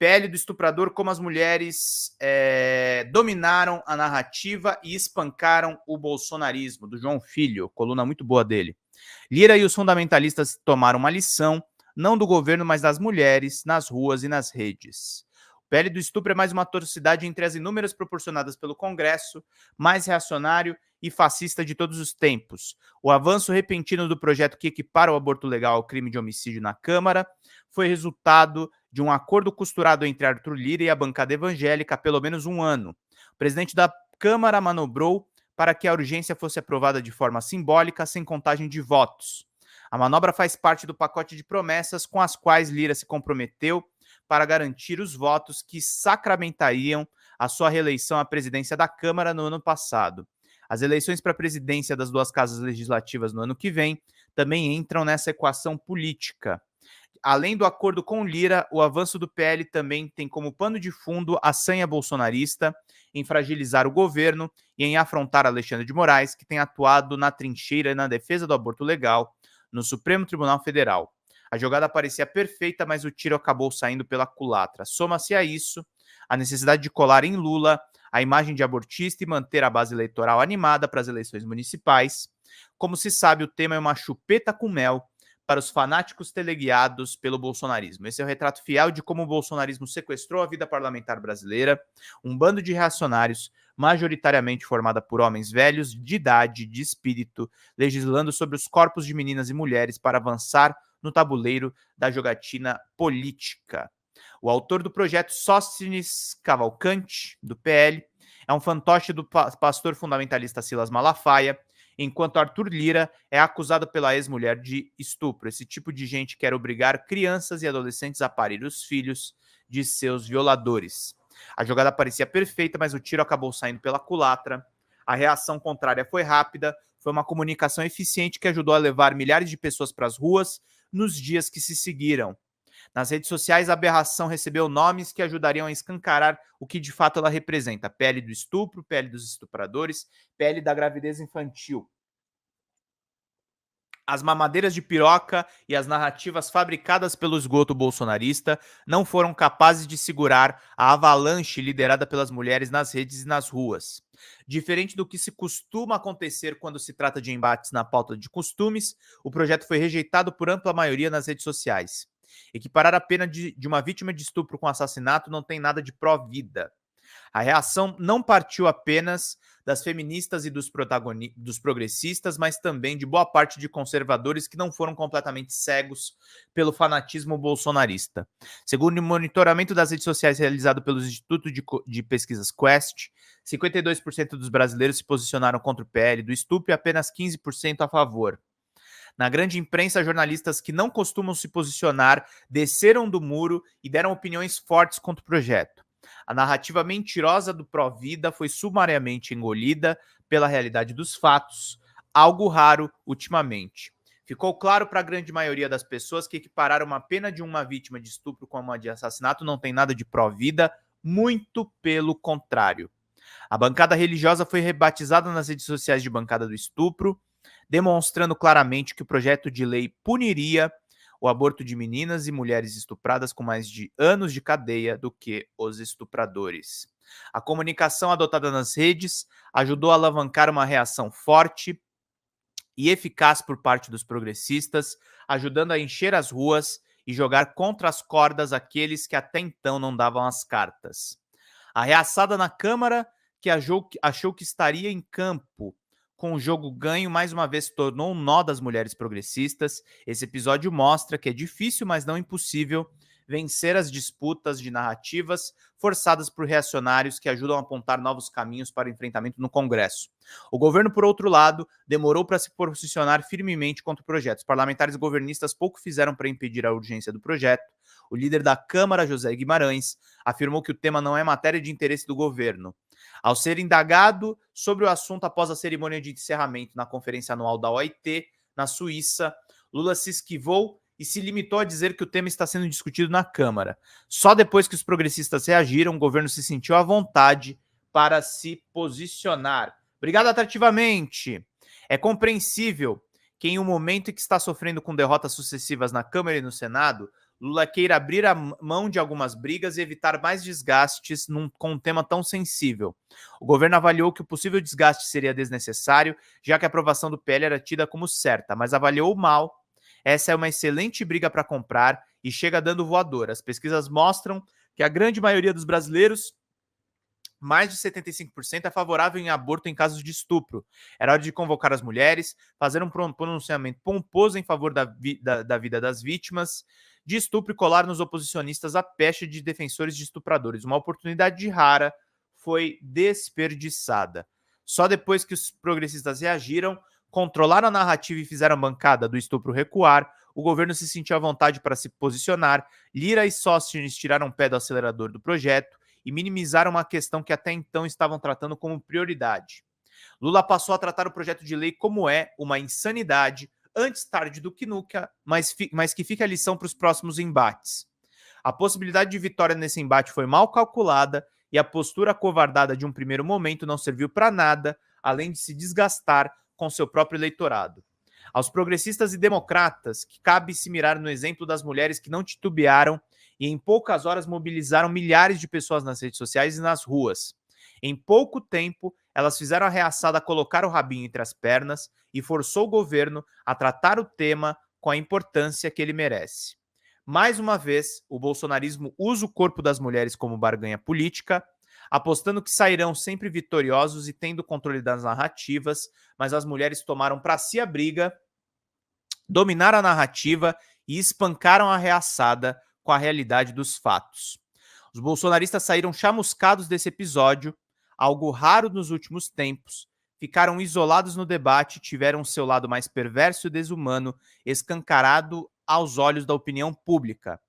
PL do estuprador, como as mulheres dominaram a narrativa e espancaram o bolsonarismo, do João Filho, coluna muito boa dele. Lira e os fundamentalistas tomaram uma lição, não do governo, mas das mulheres, nas ruas e nas redes. O PL do estupro é mais uma atrocidade entre as inúmeras proporcionadas pelo Congresso, mais reacionário e fascista de todos os tempos. O avanço repentino do projeto que equipara o aborto legal ao crime de homicídio na Câmara foi resultado de um acordo costurado entre Arthur Lira e a bancada evangélica há pelo menos um ano. O presidente da Câmara manobrou para que a urgência fosse aprovada de forma simbólica, sem contagem de votos. A manobra faz parte do pacote de promessas com as quais Lira se comprometeu para garantir os votos que sacramentariam a sua reeleição à presidência da Câmara no ano passado. As eleições para a presidência das duas casas legislativas no ano que vem também entram nessa equação política. Além do acordo com Lira, o avanço do PL também tem como pano de fundo a sanha bolsonarista em fragilizar o governo e em afrontar Alexandre de Moraes, que tem atuado na trincheira e na defesa do aborto legal no Supremo Tribunal Federal. A jogada parecia perfeita, mas o tiro acabou saindo pela culatra. Soma-se a isso a necessidade de colar em Lula a imagem de abortista e manter a base eleitoral animada para as eleições municipais. Como se sabe, o tema é uma chupeta com mel para os fanáticos teleguiados pelo bolsonarismo. Esse é o retrato fiel de como o bolsonarismo sequestrou a vida parlamentar brasileira, um bando de reacionários, majoritariamente formada por homens velhos, de idade, de espírito, legislando sobre os corpos de meninas e mulheres para avançar no tabuleiro da jogatina política. O autor do projeto, Sóstenes Cavalcante, do PL, é um fantoche do pastor fundamentalista Silas Malafaia, enquanto Arthur Lira é acusado pela ex-mulher de estupro. Esse tipo de gente quer obrigar crianças e adolescentes a parir os filhos de seus violadores. A jogada parecia perfeita, mas o tiro acabou saindo pela culatra. A reação contrária foi rápida, foi uma comunicação eficiente que ajudou a levar milhares de pessoas para as ruas nos dias que se seguiram. Nas redes sociais, a aberração recebeu nomes que ajudariam a escancarar o que de fato ela representa: PL do estupro, PL dos estupradores, PL da gravidez infantil. As mamadeiras de piroca e as narrativas fabricadas pelo esgoto bolsonarista não foram capazes de segurar a avalanche liderada pelas mulheres nas redes e nas ruas. Diferente do que se costuma acontecer quando se trata de embates na pauta de costumes, o projeto foi rejeitado por ampla maioria nas redes sociais. Equiparar a pena de uma vítima de estupro com assassinato não tem nada de pró-vida. A reação não partiu apenas das feministas e dos progressistas, mas também de boa parte de conservadores que não foram completamente cegos pelo fanatismo bolsonarista. Segundo o monitoramento das redes sociais realizado pelo Instituto de Pesquisas Quest, 52% dos brasileiros se posicionaram contra o PL do estupro e apenas 15% a favor. Na grande imprensa, jornalistas que não costumam se posicionar desceram do muro e deram opiniões fortes contra o projeto. A narrativa mentirosa do pró-vida foi sumariamente engolida pela realidade dos fatos, algo raro ultimamente. Ficou claro para a grande maioria das pessoas que equiparar uma pena de uma vítima de estupro com uma de assassinato não tem nada de pró-vida, muito pelo contrário. A bancada religiosa foi rebatizada nas redes sociais de bancada do estupro, demonstrando claramente que o projeto de lei puniria o aborto de meninas e mulheres estupradas com mais de anos de cadeia do que os estupradores. A comunicação adotada nas redes ajudou a alavancar uma reação forte e eficaz por parte dos progressistas, ajudando a encher as ruas e jogar contra as cordas aqueles que até então não davam as cartas. A reaçada na Câmara, que achou que estaria em campo com o jogo ganho, mais uma vez tornou um nó das mulheres progressistas. Esse episódio mostra que é difícil, mas não impossível, vencer as disputas de narrativas forçadas por reacionários que ajudam a apontar novos caminhos para o enfrentamento no Congresso. O governo, por outro lado, demorou para se posicionar firmemente contra o projeto. Os parlamentares governistas pouco fizeram para impedir a urgência do projeto. O líder da Câmara, José Guimarães, afirmou que o tema não é matéria de interesse do governo. Ao ser indagado sobre o assunto após a cerimônia de encerramento na conferência anual da OIT, na Suíça, Lula se esquivou e se limitou a dizer que o tema está sendo discutido na Câmara. Só depois que os progressistas reagiram, o governo se sentiu à vontade para se posicionar. Obrigado atrativamente. É compreensível que em um momento em que está sofrendo com derrotas sucessivas na Câmara e no Senado, Lula queira abrir a mão de algumas brigas e evitar mais desgastes com um tema tão sensível. O governo avaliou que o possível desgaste seria desnecessário, já que a aprovação do PL era tida como certa, mas avaliou mal. Essa é uma excelente briga para comprar e chega dando voador. As pesquisas mostram que a grande maioria dos brasileiros, mais de 75%, é favorável em aborto em casos de estupro. Era hora de convocar as mulheres, fazer um pronunciamento pomposo em favor da vida das vítimas de estupro e colar nos oposicionistas a pecha de defensores de estupradores. Uma oportunidade rara foi desperdiçada. Só depois que os progressistas reagiram, controlaram a narrativa e fizeram a bancada do estupro recuar, o governo se sentiu à vontade para se posicionar, Lira e Sóstenes tiraram o pé do acelerador do projeto e minimizaram uma questão que até então estavam tratando como prioridade. Lula passou a tratar o projeto de lei como uma insanidade, antes tarde do que nunca, mas que fica a lição para os próximos embates. A possibilidade de vitória nesse embate foi mal calculada e a postura acovardada de um primeiro momento não serviu para nada, além de se desgastar com seu próprio eleitorado. Aos progressistas e democratas, que cabe se mirar no exemplo das mulheres que não titubearam e em poucas horas mobilizaram milhares de pessoas nas redes sociais e nas ruas. Em pouco tempo, elas fizeram a reaçada colocar o rabinho entre as pernas e forçou o governo a tratar o tema com a importância que ele merece. Mais uma vez, o bolsonarismo usa o corpo das mulheres como barganha política, apostando que sairão sempre vitoriosos e tendo controle das narrativas, mas as mulheres tomaram para si a briga, dominaram a narrativa e espancaram a reaçada com a realidade dos fatos. Os bolsonaristas saíram chamuscados desse episódio, algo raro nos últimos tempos, ficaram isolados no debate e tiveram seu lado mais perverso e desumano escancarado aos olhos da opinião pública,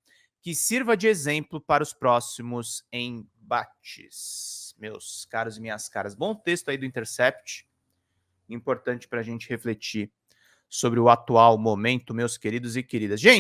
que sirva de exemplo para os próximos embates. Meus caros e minhas caras, bom texto aí do Intercept, importante para a gente refletir sobre o atual momento, meus queridos e queridas. Gente,